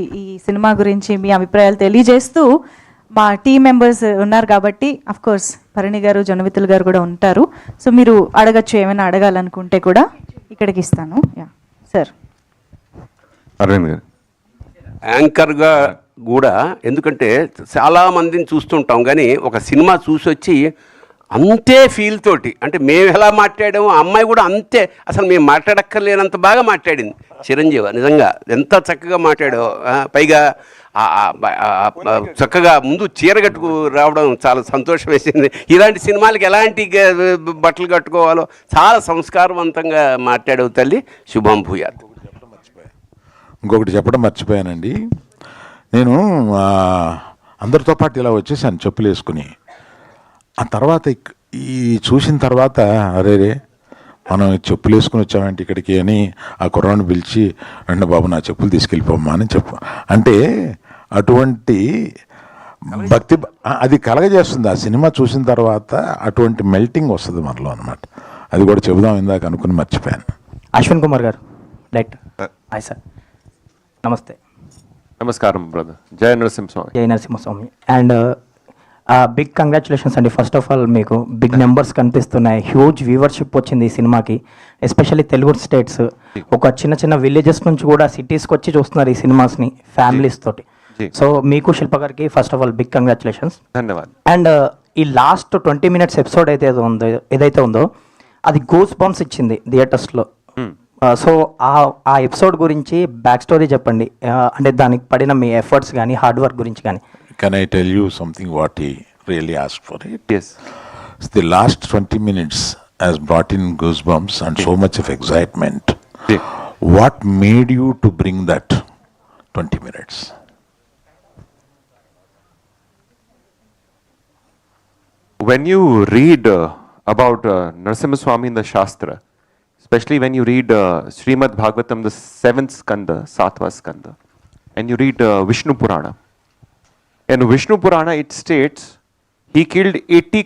ఈ సినిమా గురించి మీ అభిప్రాయాలు తెలియజేస్తూ మా టీం మెంబర్స్ ఉన్నారు కాబట్టి అఫ్ కోర్స్ భరణి గారు జొన్నవిత్తుల గారు కూడా ఉంటారు. సో మీరు అడగచ్చు, ఏమైనా అడగాలనుకుంటే కూడా ఇక్కడికి ఇస్తాను. సార్ అరవింద్ గారు యాంకర్గా కూడా, ఎందుకంటే చాలామందిని చూస్తుంటాం కానీ ఒక సినిమా చూసి వచ్చి అంతే ఫీల్ తోటి, అంటే మేము ఎలా మాట్లాడామో అమ్మాయి కూడా అంతే, అసలు మేము మాట్లాడక్కర్లేనంత బాగా మాట్లాడింది. చిరంజీవి నిజంగా ఎంత చక్కగా మాట్లాడో, పైగా చక్కగా ముందు చీర కట్టుకు రావడం చాలా సంతోషం వేసింది. ఇలాంటి సినిమాలకి ఎలాంటి బట్టలు కట్టుకోవాలో చాలా సంస్కారవంతంగా మాట్లాడవు తల్లి. శుభం భూయాత్. ఇంకొకటి చెప్పడం మర్చిపోయానండి. నేను అందరితో పాటు ఇలా వచ్చేసాను చెప్పులు వేసుకుని. ఆ తర్వాత ఈ చూసిన తర్వాత అరే మనం చెప్పులు వేసుకుని వచ్చామంటే ఇక్కడికి అని ఆ కుర్రాన్ని పిలిచి, రండి బాబు నా చెప్పులు తీసుకెళ్ళిపోమ్మా అని అంటే అటువంటి భక్తి అది కలగజేస్తుంది. ఆ సినిమా చూసిన తర్వాత అటువంటి మెల్టింగ్ వస్తుంది మనలో అనమాట. అది కూడా చెబుదాం ఇందాక అనుకుని మర్చిపోయాను. అశ్విన్ కుమార్ గారు డైరెక్టర్. హాయ్ సార్, నమస్తే. నమస్కారం బ్రదర్. జయ నరసింహస్వామి. జయ నరసింహస్వామి. అండ్ బిగ్ కంగ్రాచులేషన్స్ అండి. ఫస్ట్ ఆఫ్ ఆల్ మీకు బిగ్ నెంబర్స్ కనిపిస్తున్నాయి, హ్యూజ్ వ్యూవర్షిప్ వచ్చింది ఈ సినిమాకి, ఎస్పెషల్లీ తెలుగు స్టేట్స్, ఒక చిన్న చిన్న విలేజెస్ నుంచి కూడా సిటీస్కి వచ్చి చూస్తున్నారు ఈ సినిమాస్ని ఫ్యామిలీస్ తోటి. సో మీకు శిల్ప గారికి first of all big congratulations. ధన్యవాదాలు. అండ్ ఈ లాస్ట్ 20 minutes ఎపిసోడ్ ఏదైతే ఉందో అది గూస్ బంప్స్ ఇచ్చింది థియేటర్స్లో. సో ఆ ఎపిసోడ్ గురించి బ్యాక్ స్టోరీ చెప్పండి, అంటే దానికి పడిన మీ ఎఫర్ట్స్ కానీ హార్డ్ వర్క్ గురించి కానీ. Can I tell you something what he really asked for it? Yes. So the last 20 minutes has brought in goosebumps and so much of excitement. What made you to bring that 20 minutes? When you read about Narsimha Swami in the Shastra, especially when you read Srimad Bhagavatam, the 7th Skanda, 7th Skanda, and you read Vishnu Purana. In Vishnu Purana, it states he killed 8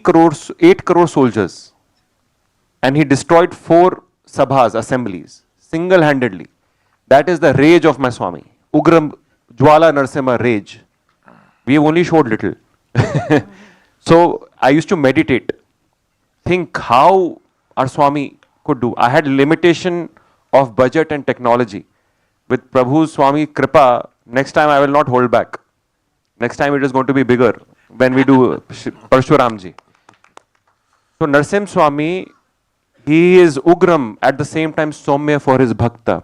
crore soldiers and he destroyed 4 sabhas, assemblies, single-handedly. That is the rage of my Swami. Ugram Jwala Narsimha rage. We have only showed little. So I used to meditate, think how our Swami could do. I had limitation of budget and technology. With Prabhu's Swami Kripa, next time I will not hold back. Next time it is going to be bigger when we do Parshuramji. So Narsimha Swami, he is Ugram at the same time Soumya for his Bhakta.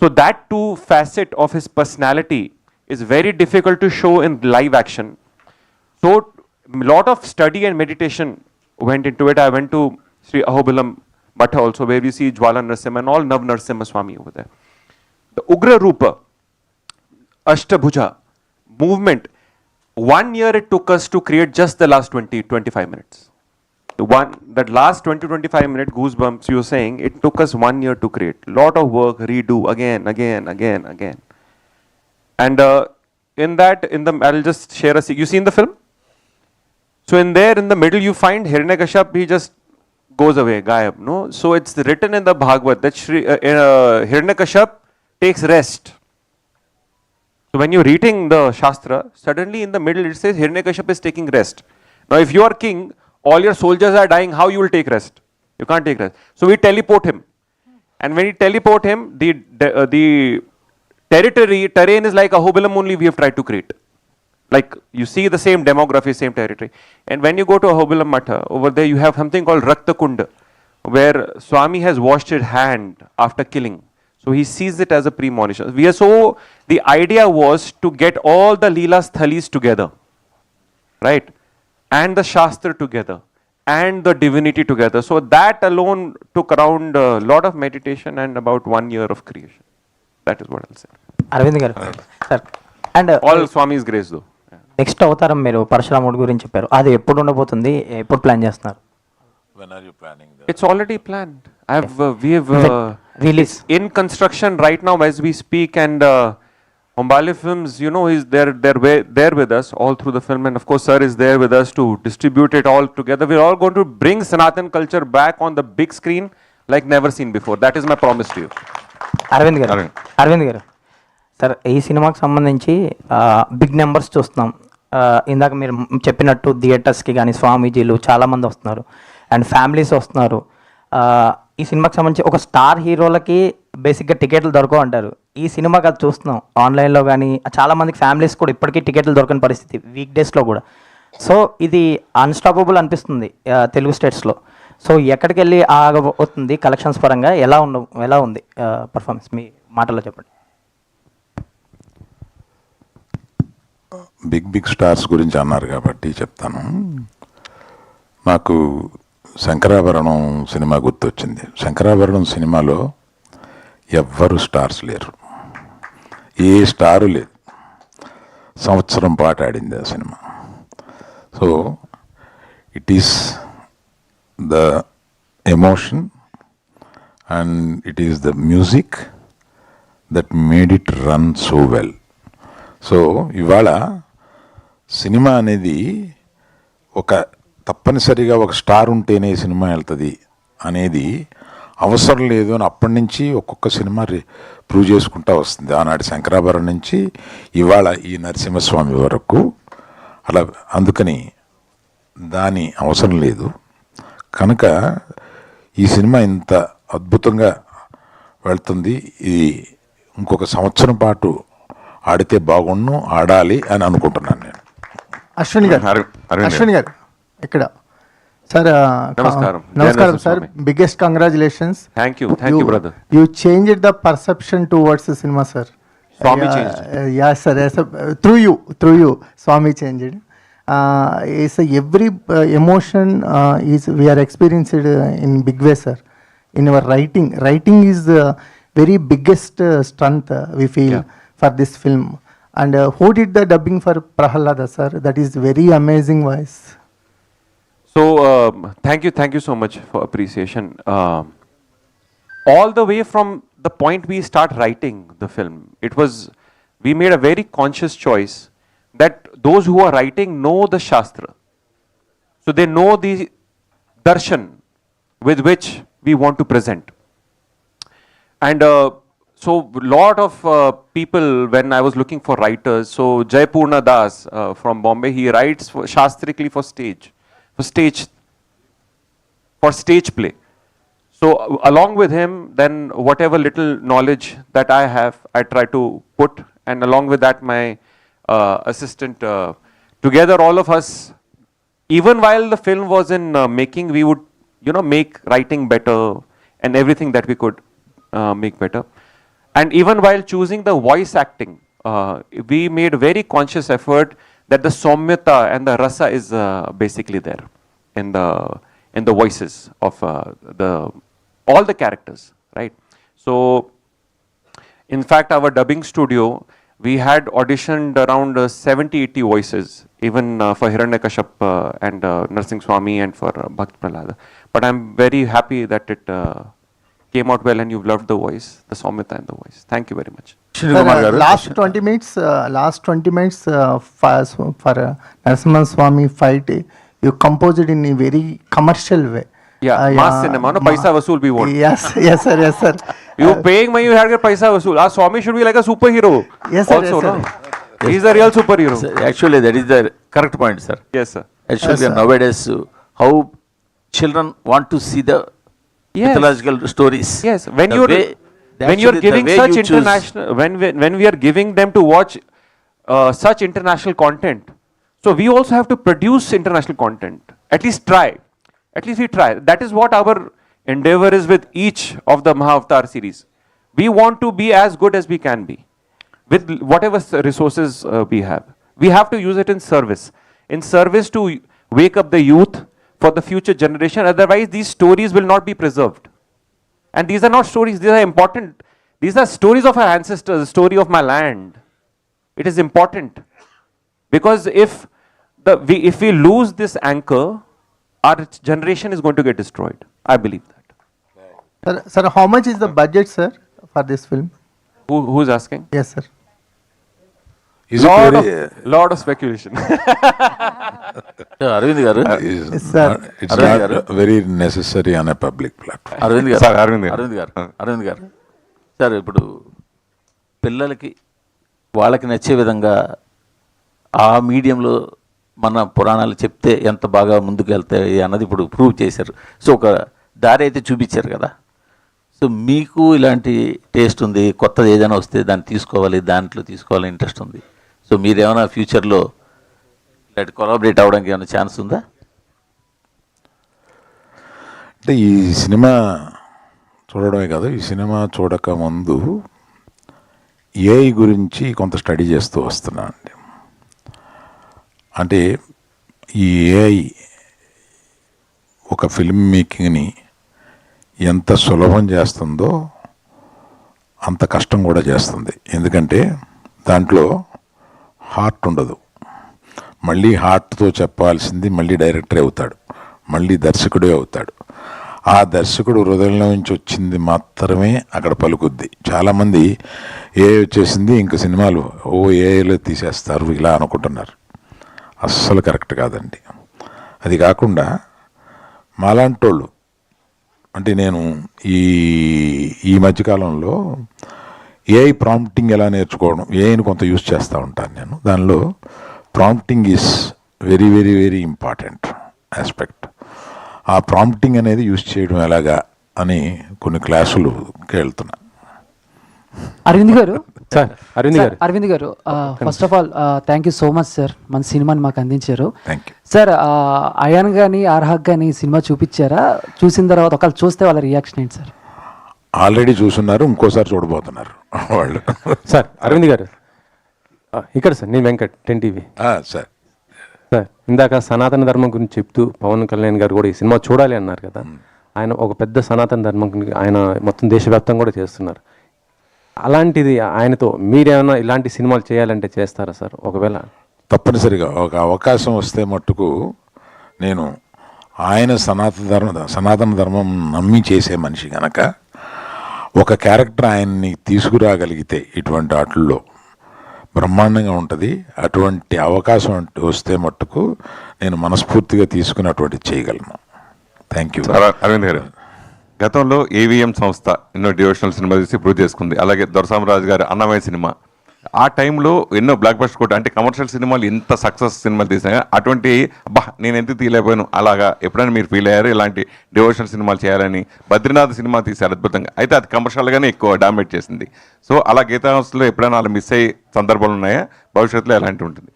So that two facet of his personality is very difficult to show in live action. So lot of study and meditation went into it. I went to Sri Ahobilam Matha also, where we see Jwala Narsimha and all Nav Narsimha Swami over there. The Ugra Rupa, Ashtabhuja, movement. 1 year it took us to create just the last 20-25 minutes. That last 20-25 minute goosebumps you were saying, it took us 1 year to create. Lot of work, redo again. And I'll just share you seen the film? So in the middle you find Hiranyakashap, he just goes away, gayab, no? So it's written in the Bhagavad that Hiranyakashap takes rest. So when you're reading the Shastra, suddenly in the middle it says Hiranyakashap is taking rest. Now if you are king, all your soldiers are dying, how you will take rest? You can't take rest. So we teleport him. And when we teleport him, the terrain is like Ahobilam only we have tried to create. Like you see the same demography, same territory. And when you go to Ahobilam Matha, over there you have something called Rakta Kunda, where Swami has washed his hand after killing. So he sees it as a premonition. The idea was to get all the Leelas Thalis together, right? And the Shastra together, and the divinity together. So that alone took around a lot of meditation and about 1 year of creation. That is what I'll say. Arvind గారు sir, and All Swami's grace though. Next అవతారం మీరు పరశురాముడి గురించి చెప్పారు, అది ఎప్పుడు ఉండబోతుంది, ఎప్పుడు plan చేస్తున్నారు? When are you planning that? It's already planned. We have release in construction right now as we speak, and Hombale Films, you know, they're there with us all through the film, and of course, sir is there with us to distribute it all together. We're all going to bring Sanatan culture back on the big screen like never seen before. That is my promise to you. Arvind గారు sir ఈ సినిమాకి సంబంధించి big numbers చూస్తున్నాం. ఇందాక మీరు చెప్పినట్టు థియేటర్స్కి కానీ స్వామీజీలు చాలామంది వస్తున్నారు అండ్ ఫ్యామిలీస్ వస్తున్నారు. ఈ సినిమాకి సంబంధించి ఒక స్టార్ హీరోలకి బేసిక్గా టికెట్లు దొరకవు అంటారు. ఈ సినిమాకి అది చూస్తున్నాం ఆన్లైన్లో కానీ చాలామందికి ఫ్యామిలీస్ కూడా ఇప్పటికీ టికెట్లు దొరకని పరిస్థితి వీక్ డేస్లో కూడా. సో ఇది అన్స్టాపబుల్ అనిపిస్తుంది తెలుగు స్టేట్స్లో. సో ఎక్కడికి వెళ్ళి ఆగబోతుంది కలెక్షన్స్ పరంగా, ఎలా ఉంది పర్ఫార్మెన్స్ మీ మాటల్లో చెప్పండి. బిగ్ స్టార్స్ గురించి అన్నారు కాబట్టి చెప్తాను. నాకు శంకరాభరణం సినిమా గుర్తొచ్చింది. శంకరాభరణం సినిమాలో ఎవ్వరు స్టార్స్ లేరు, ఏ స్టారు లేదు. సంవత్సరం పాటు ఆడింది ఆ cinema. So it is the emotion and it is the music that made it run so well. So ఇవాళ సినిమా అనేది తప్పనిసరిగా ఒక స్టార్ ఉంటేనే సినిమా వెళ్తుంది అనేది అవసరం లేదు అని అప్పటి నుంచి ఒక్కొక్క సినిమా ప్రూవ్ చేసుకుంటూ వస్తుంది. ఆనాటి శంకరాభరణం నుంచి ఇవాళ ఈ నరసింహస్వామి వరకు అలా. అందుకని దాని అవసరం లేదు. కనుక ఈ సినిమా ఇంత అద్భుతంగా వెళ్తుంది. ఇది ఇంకొక సంవత్సరం పాటు ఆడితే బాగుండు, ఆడాలి అని అనుకుంటున్నాను నేను. అశ్విని గారు ఇక్కడ సార్. నమస్కారం sir. Biggest congratulations. Thank you brother. You changed the perception towards the cinema, sir. Swami changed. Yes sir, yes sir. Through you Swami changed. Is every emotion is we are experienced in big way, sir. In our writing is very biggest strength we feel for this film. And who did the dubbing for Prahalada, sir? That is very amazing voice. So thank you so much for appreciation. All the way from the point we start writing the film, we made a very conscious choice that those who are writing know the Shastra. So they know the darshan with which we want to present. And so lot of people, when I was looking for writers, so Jaipurna Das from Bombay, he writes shastrically for stage play. So along with him, then whatever little knowledge that I have, I try to put, and along with that my assistant, together all of us, even while the film was in making, we would make writing better and everything that we could make better. And even while choosing the voice acting, we made very conscious effort that the Saumyata and the Rasa is basically there in the voices of all the characters, right? So in fact our dubbing studio, we had auditioned around 70-80 voices, even for Hiranyakashap and Narsingh Swami and for Bhakt Prahlada. But I'm very happy that it came out well and you've loved the voice, the Saumyata and the voice. Thank you very much. Last 20 minutes for Narasimha Swami fight, you composed it in a very commercial way. Mass cinema, no? Paisa vasool we want. Yes sir. You paying money, you had to get paisa vasool. Our Swami should be like a superhero. Yes sir. Also, no? He's the real superhero. Sir, actually, that is the correct point, sir. Yes, sir. Actually, nowadays, how children want to see the mythological stories. Yes, when you're giving such international, when we are giving them to watch such international content, so we also have to produce international content. At least we try. That is what our endeavor is with each of the Mahavatar series. We want to be as good as we can be with whatever resources we have. We have to use it in service to wake up the youth for the future generation. Otherwise, these stories will not be preserved. And these are not stories, these are important. These are stories of our ancestors, the story of my land. It is important. Because if we lose this anchor, our generation is going to get destroyed. I believe that. Sir, how much is the budget, sir, for this film? Who's asking? Yes, sir. Is it very, Lot of speculation. Arvind garu, it's sir. not very necessary on a public platform. Arvind garu, Sir, Arvind garu. Arvind garu. Sir, ఇప్పుడు పిల్లలకి వాళ్ళకి నచ్చే విధంగా ఆ మీడియంలో మన పురాణాలు చెప్తే ఎంత బాగా ముందుకు వెళ్తాయి అన్నది ఇప్పుడు ప్రూవ్ చేశారు. సో ఒక దారి అయితే చూపించారు కదా. సో మీకు ఇలాంటి టేస్ట్ ఉంది, కొత్తది ఏదైనా వస్తే దాన్ని తీసుకోవాలి, దాంట్లో తీసుకోవాలని ఇంట్రెస్ట్ ఉంది. సో మీరేమైనా ఫ్యూచర్లో ఇలాంటి కొలాబరేట్ అవ్వడానికి ఏమైనా ఛాన్స్ ఉందా? అంటే ఈ సినిమా చూడడమే కాదు, ఈ సినిమా చూడక ముందు ఏఐ గురించి కొంత స్టడీ చేస్తూ వస్తున్నానండి. అంటే ఈ ఏఐ ఒక ఫిల్మ్ మేకింగ్ని ఎంత సులభం చేస్తుందో అంత కష్టం కూడా చేస్తుంది. ఎందుకంటే దాంట్లో హార్ట్ ఉండదు. మళ్ళీ హార్ట్తో చెప్పాల్సింది మళ్ళీ డైరెక్టరే అవుతాడు, మళ్ళీ దర్శకుడే అవుతాడు. ఆ దర్శకుడు హృదయంలో నుంచి వచ్చింది మాత్రమే అక్కడ పలుకుద్ది. చాలామంది ఏఐ వచ్చేసింది ఇంక సినిమాలు ఏఐలో తీసేస్తారు ఇలా అనుకుంటున్నారు. అస్సలు కరెక్ట్ కాదండి. అది కాకుండా మాలాంటోళ్ళు, అంటే నేను ఈ మధ్యకాలంలో ఏఐ ప్రాంప్టింగ్ ఎలా నేర్చుకోవడం, ఏఐని కొంత యూజ్ చేస్తూ ఉంటాను నేను. దానిలో prompting is very very very important aspect. ఆ ప్రాంప్టింగ్ అనేది యూజ్ చేయడం ఎలాగా అని కొన్ని క్లాసులుకి వెళ్తున్నా. అరవింద్ గారు, సార్ అరవింద్ గారు, first of all thank you so much sir, మన సినిమాని మాకు అందించారు. Thank you sir. అయాన్ కానీ అర్హక్ కానీ సినిమా చూపించారా? చూసిన తర్వాత ఒకవేళ చూస్తే వాళ్ళ రియాక్షన్ ఏంటి సార్? ఆల్రెడీ చూస్తున్నారు, ఇంకోసారి చూడబోతున్నారు వాళ్ళు. సార్ అరవింద్ గారు ఇక్కడ సార్, నేను వెంకట్ 10TV. సార్ సార్ ఇందాక సనాతన ధర్మం గురించి చెప్తూ పవన్ కళ్యాణ్ గారు కూడా ఈ సినిమా చూడాలి అన్నారు కదా. ఆయన ఒక పెద్ద సనాతన ధర్మం గురించి ఆయన మొత్తం దేశవ్యాప్తంగా కూడా చేస్తున్నారు. అలాంటిది ఆయనతో మీరేమైనా ఇలాంటి సినిమాలు చేయాలంటే చేస్తారా సార్? ఒకవేళ తప్పనిసరిగా ఒక అవకాశం వస్తే మట్టుకు నేను ఆయన సనాతన ధర్మం నమ్మి చేసే మనిషి కనుక ఒక క్యారెక్టర్ ఆయన్ని తీసుకురాగలిగితే ఇటువంటి వాటిల్లో బ్రహ్మాండంగా ఉంటుంది. అటువంటి అవకాశం వస్తే మట్టుకు నేను మనస్ఫూర్తిగా తీసుకుని అటువంటిది చేయగలను. Thank you. అరవింద్ గారు, గతంలో ఏవిఎం సంస్థ ఎన్నో డివోషనల్ సినిమా తీసి ప్రూవ్ చేసుకుంది. అలాగే దొరసామరాజు గారు అన్నమయ్య సినిమా, ఆ టైంలో ఎన్నో బ్లాక్ బస్టర్ కొట్ట, అంటే కమర్షియల్ సినిమాలు ఎంత సక్సెస్ సినిమాలు తీసినా అటువంటి నేను ఎందుకు తీయలేకపోయాను అలాగా ఎప్పుడైనా మీరు ఫీల్ అయ్యారు? ఇలాంటి డివోషనల్ సినిమాలు చేయాలని బద్రీనాథ్ సినిమా తీశారు అద్భుతంగా, అయితే అది కమర్షియల్గానే ఎక్కువ డామినేట్ చేసింది. సో అలా గీతాంశంలో ఎప్పుడైనా అలా మిస్ అయ్యే సందర్భాలు ఉన్నాయా? భవిష్యత్తులో ఎలాంటి ఉంటుంది?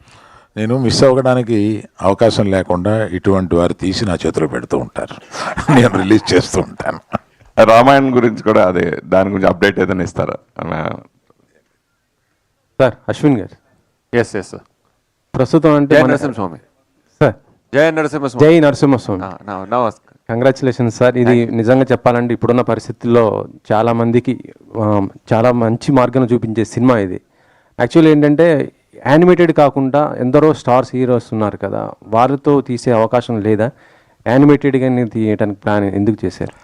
నేను మిస్ అవ్వడానికి అవకాశం లేకుండా ఇటువంటి వారు తీసి నా చేతిలో పెడుతూ ఉంటారు, నేను రిలీజ్ చేస్తూ ఉంటాను. రామాయణం గురించి కూడా అదే, దాని గురించి అప్డేట్ ఏదైనా ఇస్తారా? సార్ అశ్విన్ గారు, ఎస్ సార్. ప్రస్తుతం అంటే జై నరసింహస్వామి సార్, జై నరసింహస్వామి. జై నరసింహస్వామి. Congratulations sir. ఇది నిజంగా చెప్పాలంటే ఇప్పుడున్న పరిస్థితుల్లో చాలా మందికి చాలా మంచి మార్గం చూపించే సినిమా ఇది. యాక్చువల్లీ ఏంటంటే యానిమేటెడ్ కాకుండా ఎందరో స్టార్స్ హీరోస్ ఉన్నారు కదా, వారితో తీసే అవకాశం లేదా? యానిమేటెడ్గా తీయడానికి ప్లాన్ ఎందుకు చేశారు?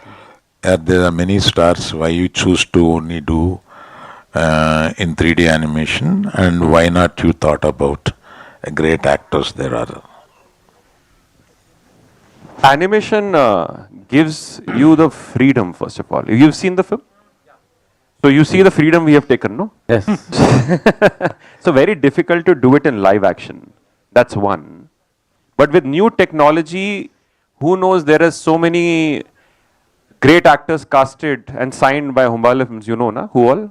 There are many stars. Why you choose to only do in 3D animation, and why not you thought about great actors there are? Animation gives you the freedom, first of all. You've seen the film? So you see the freedom we have taken, no? Yes. So very difficult to do it in live action. That's one. But with new technology, who knows, there are so many great actors casted and signed by Humbala Films, you know, na? Who all?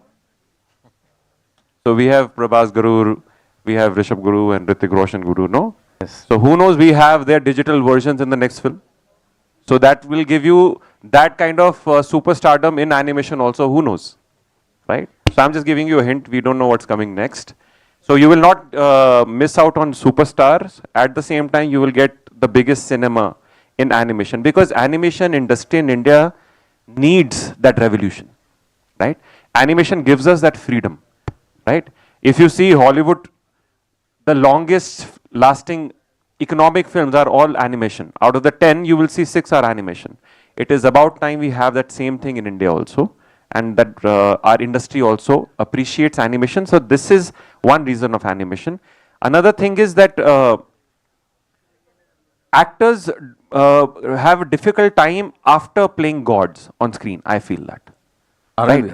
So we have Prabhas Guru, we have Rishabh Guru and Hrithik Roshan Guru, no? Yes. So who knows, we have their digital versions in the next film. So that will give you that kind of superstardom in animation also, who knows, right? So I'm just giving you a hint, we don't know what's coming next. So you will not miss out on superstars. At the same time, you will get the biggest cinema in animation, because animation industry in India needs that revolution, right? Animation gives us that freedom, right? If you see Hollywood, the longest lasting economic films are all animation. Out of the 10, you will see 6 are animation. It is about time we have that same thing in India also, and that our industry also appreciates animation. So this is one reason of animation. Another thing is that actors have a difficult time after playing gods on screen. I feel that. Right.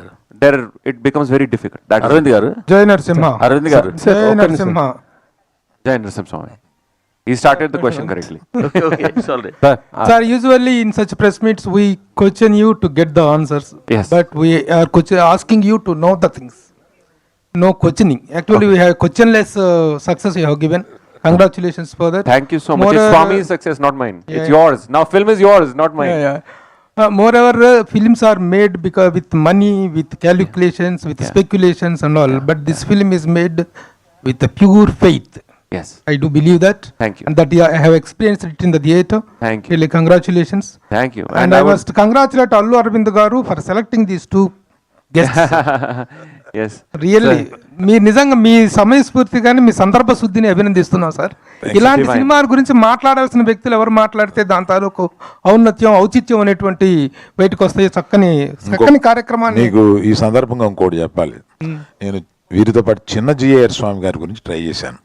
there it becomes very difficult. That is Arvind గారు, జై నరసింహ. అరవింద్ గారు, జై Narasimha. Jai Narasimha Swami. He started the question correctly. okay, sorry. Sir, usually in such press meets we question you to get the answers. Yes. But we are asking you to know the things. No questioning. Actually, we have questionless success you have given. Congratulations for that. Thank you so much. It's Swami's success, not mine. Yeah, It's yours. Now film is yours, not mine. Moreover, films are made because with money, with calculations, with speculations and all. But this film is made with the pure faith. Yes. I do believe that. Thank you. And that I have experienced it in the theatre. Thank you. Really, congratulations. Thank you. And I must congratulate Allu Aravind garu for selecting these two guests. Yes. Really మీరు నిజంగా మీ సమయస్ఫూర్తిగానే మీ సందర్భ శుద్ధిని అభినందిస్తున్నాం sir. ఇలాంటి Divine. సినిమాల గురించి మాట్లాడాల్సిన వ్యక్తులు ఎవరు మాట్లాడితే దాని తాలూకు ఔన్నత్యం ఔచిత్యం అనేటువంటి బయటకు వస్తాయి. చక్కని కార్యక్రమాన్ని నీకు ఈ సందర్భంగా ఇంకోటి చెప్పాలి. నేను వీరితో పాటు చిన్న జిఏఆర్ స్వామి గారి గురించి ట్రై చేశాను.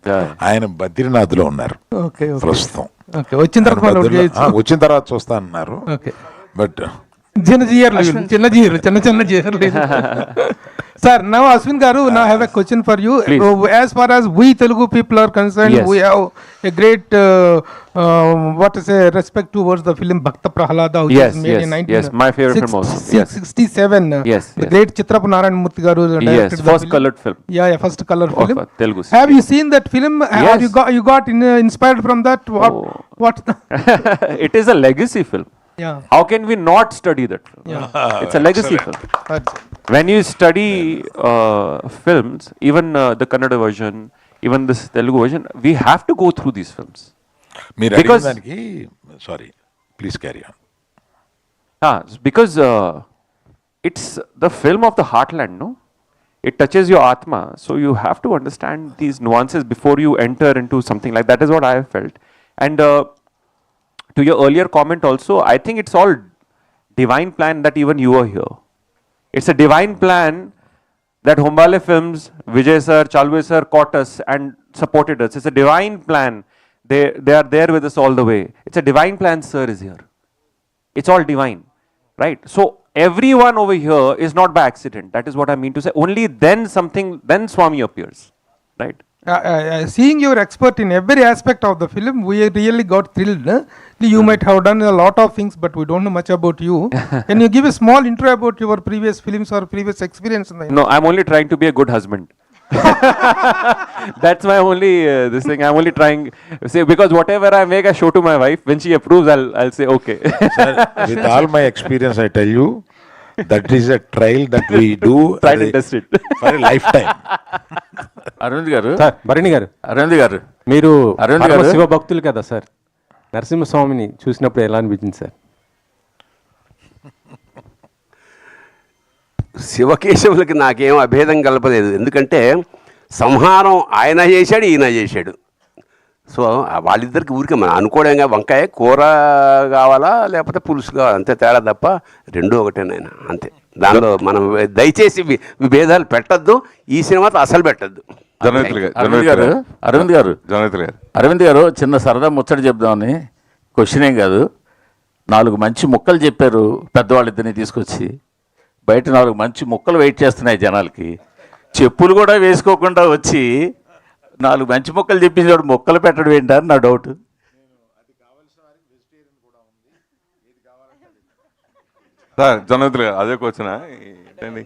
ఆయన బద్రీనాథ్లో ఉన్నారు ఓకే ప్రస్తుతం. ఓకే వచ్చిన తర్వాత మనం ఒకటి చేయొచ్చు. వచ్చిన తర్వాత చూస్తా అన్నారు. ఓకే బట్ చిన్న చిన్న జీయర్లు సార్. నవ్ అశ్విన్ గారు, now have a question for you. As far as we Telugu people are concerned, Yes. we have a great what to say respect towards the film Bhakta Prahalada, which Yes, is made yes, in yes, my favorite film also. Yes. 1967. Yes, The yes. great Chitrapu Narayan Murthy garu directed Yes, the first film. colored film. Yeah, first color Of film. Telugu. Have you seen that film? Have Yes. you got inspired from that? What? It is a legacy film. Yeah. How can we not study that film? It's a legacy film. When you study films, even the Kannada version, even this Telugu version, we have to go through these films. మీరు Because- అడిగిన దానికి sorry, please carry on. Because it's the film of the heartland, no? It touches your atma, so you have to understand these nuances before you enter into something like that. Is what I have felt. And to your earlier comment also, I think it's all divine plan that even you are here. It's a divine plan that Hombale Films, Vijay sir, Chalwe sir caught us and supported us. It's a divine plan. They are there with us all the way. It's a divine plan, sir is here. It's all divine, right? So everyone over here is not by accident. That is what I mean to say. Only then Swami appears, right? Seeing your expert in every aspect of the film, we really got thrilled. You might have done a lot of things, but we don't know much about you. Can you give a small intro about your previous films or previous experience in the No, I'm only trying to be a good husband. That's my only this thing. I'm only trying say because whatever I make, I show to my wife. When she approves, I'll say okay. Sir, with all my experience, I tell you, that is a trial that we do Try to test it. for a lifetime. Arvind గారు, sir Bharani garu, Arvind గారు, మీరు అరవింద్ గారు. శివ భక్తులు కదా sir. నరసింహస్వామిని చూసినప్పుడు ఎలా అనిపించింది సార్? శివకేశవులకి నాకేం అభేదం కలపలేదు. ఎందుకంటే సంహారం ఆయన చేశాడు, ఈయన చేశాడు. సో వాళ్ళిద్దరికి ఊరికే మనం అనుకోవడంగా వంకాయ కూర కావాలా లేకపోతే పులుసు కావాలా అంతే తేడా తప్ప రెండూ ఒకటేనాయన అంతే. దానిలో మనం దయచేసి విభేదాలు పెట్టద్దు. ఈ సినిమాతో అసలు పెట్టద్దు. అరవింద్ గారు చిన్న సరదా ముచ్చట చెప్దామని, క్వశ్చన్ ఏం కాదు. 4 మంచి ముక్కలు చెప్పారు పెద్దవాళ్ళిద్దరిని తీసుకొచ్చి. బయట 4 మంచి ముక్కలు వెయిట్ చేస్తున్నాయి జనాలకి. చెప్పులు కూడా వేసుకోకుండా వచ్చి 4 మంచి ముక్కలు చెప్పించాడు, ముక్కలు పెట్టడం ఏంటని నా డౌట్. సార్ జనమిత్రులు గారు, అదే క్వశ్చన్ ఏంటండి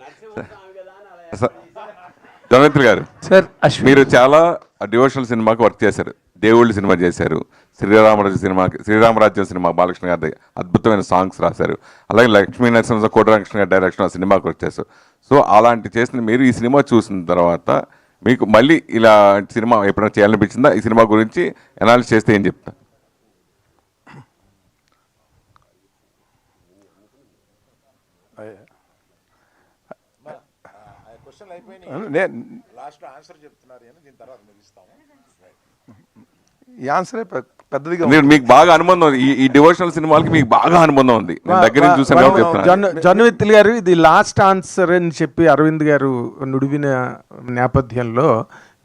జనమిత్రులు గారు, సార్ మీరు చాలా డివోషనల్ సినిమాకి వర్క్ చేశారు. దేవుళ్ళ సినిమా చేశారు, శ్రీరామరాజ్యం సినిమా బాలకృష్ణ గారి అద్భుతమైన సాంగ్స్ రాశారు. అలాగే లక్ష్మీ నరసింహ కోటరామకృష్ణ గారి డైరెక్షన్ ఆ సినిమాకి వర్క్ చేశారు. సో అలాంటి చేసిన మీరు ఈ సినిమా చూసిన తర్వాత మీకు మళ్ళీ ఇలాంటి సినిమా ఎప్పుడైనా చేయాలనిపించిందా? ఈ సినిమా గురించి అనాలిసిస్ చేస్తే ఏం చెప్తా? ఈ ఆన్సరే పెద్దదిగా మీకు బాగా అనుబంధం ఉంది ఈ డివోషనల్ సినిమాలకి, మీకు బాగా అనుబంధం ఉంది. నేను దగ్గర నుంచి చూసాను. జన్విత్తులు గారు, ఇది లాస్ట్ ఆన్సర్ అని చెప్పి అరవింద్ గారు నుడివిన నేపథ్యంలో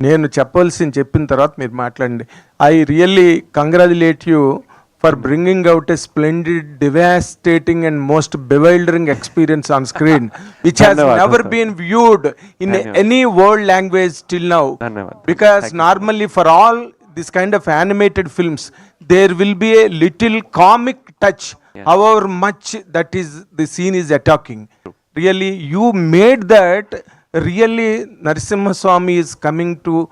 నేను చెప్పాల్సింది చెప్పిన తర్వాత మీరు మాట్లాడండి. I really congratulate you for bringing out a splendid, devastating, and most bewildering experience on screen, which has Dhanyawad, never sir. been viewed in Dhanyawad. any world language till now. Dhanyawad. Because Thank you. normally for all this kind of animated films, there will be a little comic touch, however much that is the scene is attacking. Really, you made that. Really, Narasimha Swami is coming to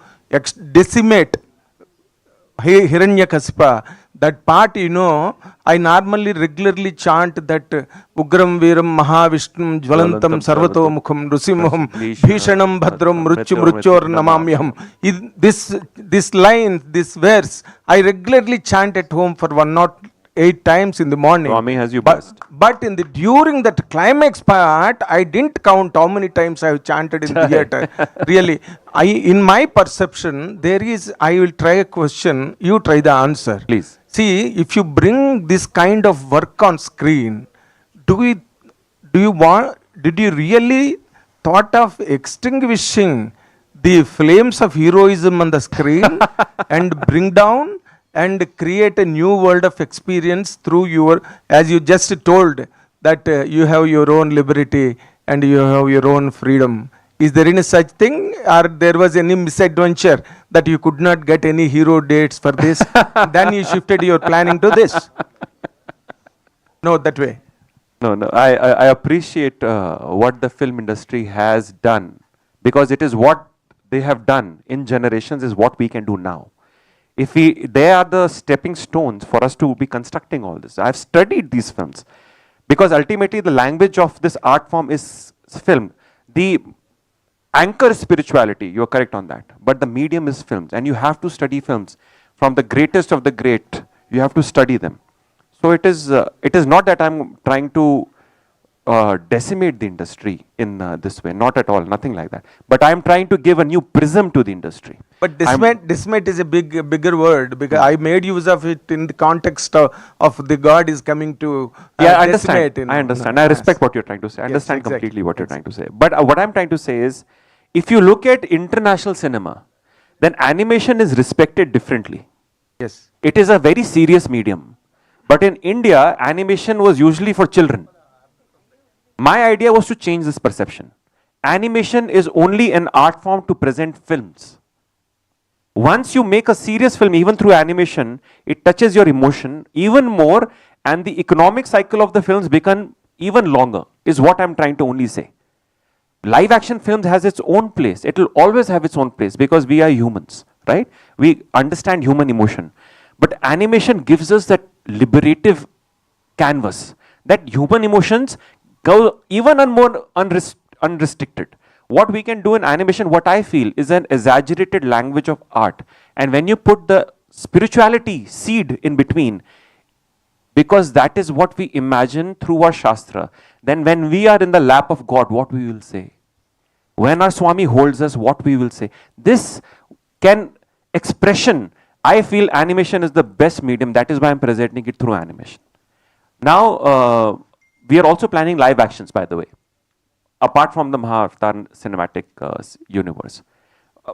decimate Hiranyakasipa. That part, you know, I normally regularly chant that Ugram Veeram Mahavishnum Jvalantam Sarvatomukham Nrusimham Bhishanam Bhadram Mrutyur Namamyam. This line, this verse, I regularly chant at home for 108 times in the morning. Swami has you But, blessed. but in the during that climax part, I didn't count how many times I have chanted in theater. Really, in my perception, there is. I will try a question. You try the answer. Please. See, if you bring this kind of work on screen, did you really thought of extinguishing the flames of heroism on the screen and bring down and create a new world of experience through your, as you just told, that you have your own liberty and you have your own freedom. Is there any such thing, or there was any misadventure that you could not get any hero dates for this? Then you shifted your planning to this? No, that way. No, I appreciate what the film industry has done, because it is what they have done in generations is what we can do now. They are the stepping stones for us to be constructing all this. I've studied these films because ultimately the language of this art form is film. The anchor is spirituality, you're correct on that. But the medium is films, and you have to study films from the greatest of the great. You have to study them. So it is not that I'm trying to decimate the industry in this way, not at all, nothing like that. But I'm trying to give a new prism to the industry. But decimate is a bigger word, because I made use of it in the context of the God is coming to Yeah, I understand. decimate. I understand. I respect what you're trying to say. I Yes, understand exactly. completely what you're trying to say. But what I'm trying to say is, if you look at international cinema, then animation is respected differently. Yes. It is a very serious medium. But in India, animation was usually for children. My idea was to change this perception. Animation is only an art form to present films. Once you make a serious film, even through animation, it touches your emotion even more, and the economic cycle of the films become even longer, is what I'm trying to only say. Live action films has its own place. It will always have its own place because we are humans, right? We understand human emotion. But animation gives us that liberative canvas, that human emotions go even more unrestricted. What we can do in animation, what I feel, is an exaggerated language of art. And when you put the spirituality seed in between, because that is what we imagine through our Shastra, then when we are in the lap of God, what we will say? When our Swami holds us, what we will say? This expression, I feel animation is the best medium. That is why I'm presenting it through animation. Now, we are also planning live actions, by the way, apart from the Mahavatar cinematic universe.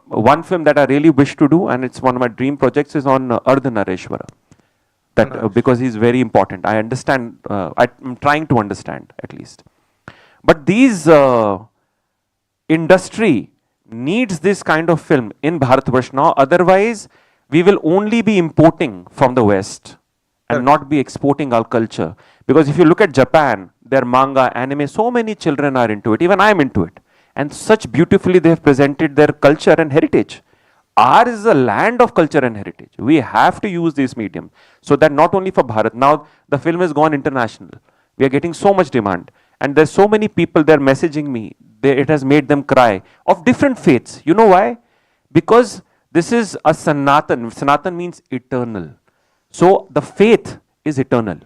One film that I really wish to do, and it's one of my dream projects, is on Ardhanareshwara. That because he's very important. I understand. I'm trying to understand at least. But these industry needs this kind of film in Bharatvarsh now. Otherwise, we will only be importing from the West and not be exporting our culture. Because if you look at Japan, their manga, anime, so many children are into it. Even I'm into it. And such beautifully they have presented their culture and heritage. Ours is a land of culture and heritage. We have to use this medium. So that not only for Bharat, now the film has gone international. We are getting so much demand. And there's so many people, they're messaging me. It has made them cry. Of different faiths. You know why? Because this is a Sanatan. Sanatan means eternal. So the faith is eternal.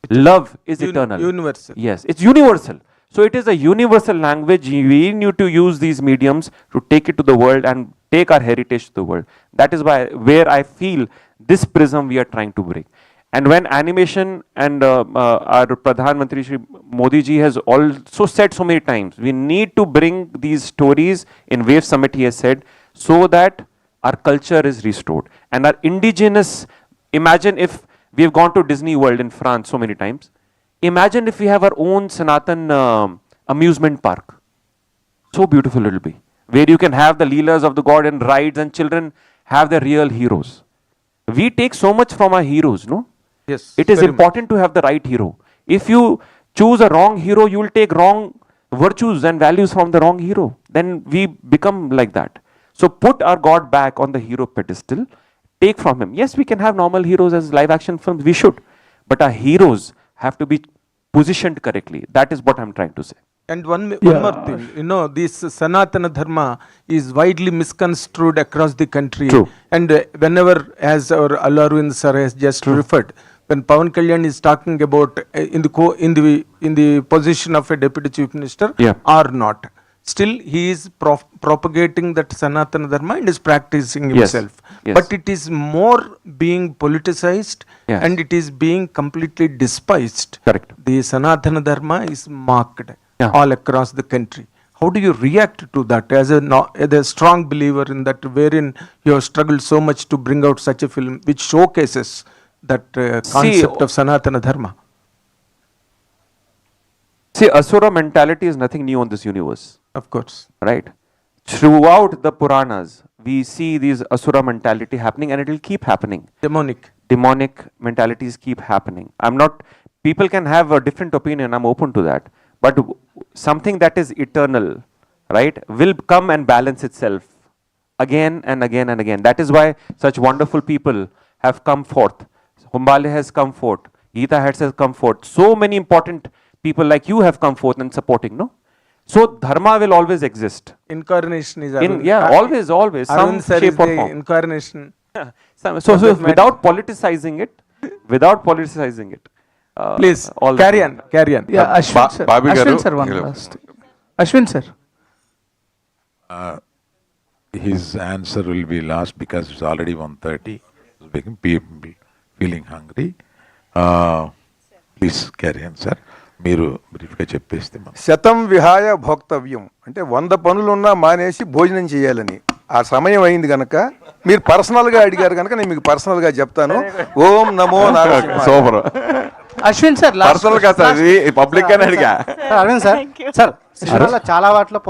Love is eternal. Universal. Yes, it's universal. So it is a universal language. We need to use these mediums to take it to the world and take our heritage to the world. That is where I feel this prism we are trying to break. And when animation and our Pradhan Mantri Shri Modi ji has also said so many times, we need to bring these stories in Wave Summit, he has said, so that our culture is restored. And our indigenous, imagine if We have gone to Disney World in France so many times. Imagine if we have our own Sanatan amusement park. So beautiful it will be. Where you can have the leelas of the god and rides, and children have their real heroes. We take so much from our heroes, no? Yes. It is important to have the right hero. If you choose a wrong hero, you will take wrong virtues and values from the wrong hero. Then we become like that. So put our God back on the hero pedestal, take from him. Yes, we can have normal heroes as live action films, we should. But our heroes have to be positioned correctly. That is what I'm trying to say. And one more thing, you know, this Sanatana Dharma is widely misconstrued across the country. True. And whenever, as our Allu Aravind sir has just referred, when Pawan Kalyan is talking about in the position of a deputy chief minister, or not, still he is propagating that Sanatana Dharma and is practicing himself. Yes. But it is more being politicized, and it is being completely despised. Correct. The Sanatana Dharma is mocked all across the country. How do you react to that as a strong believer in that, wherein you have struggled so much to bring out such a film which showcases that concept of Sanatana Dharma? See, Asura mentality is nothing new on this universe. Of course. Right? Throughout the Puranas, we see these Asura mentality happening, and it will keep happening. Demonic mentalities keep happening. People can have a different opinion, I'm open to that. But something that is eternal, right, will come and balance itself again and again and again. That is why such wonderful people have come forth. Humbale has come forth. Gita has come forth. So many important people like you have come forth and supporting, no? So dharma will always exist. Incarnation is always. Some shape or form. Incarnation. So without politicizing it, please carry on. Yeah, Ashwin sir. Ashwin sir, one last. Ashwin sir. His answer will be last because it's already 1:30. People feeling hungry. Please carry on, sir. మీరు బ్రీఫ్గా చెప్పేస్తే శతం విహాయ భోక్తవ్యం అంటే 100 పనులున్నా మానేసి భోజనం చేయాలని. ఆ సమయం అయింది కనుక మీరు పర్సనల్గా అడిగారు కనుక నేను మీకు పర్సనల్గా చెప్తాను. ఓం నమో Narayana. Super. Ashwin sir personal గా సార్, పబ్లిక్ గానే అడిగా. అరవింద్ సార్, చాలా వాటిలో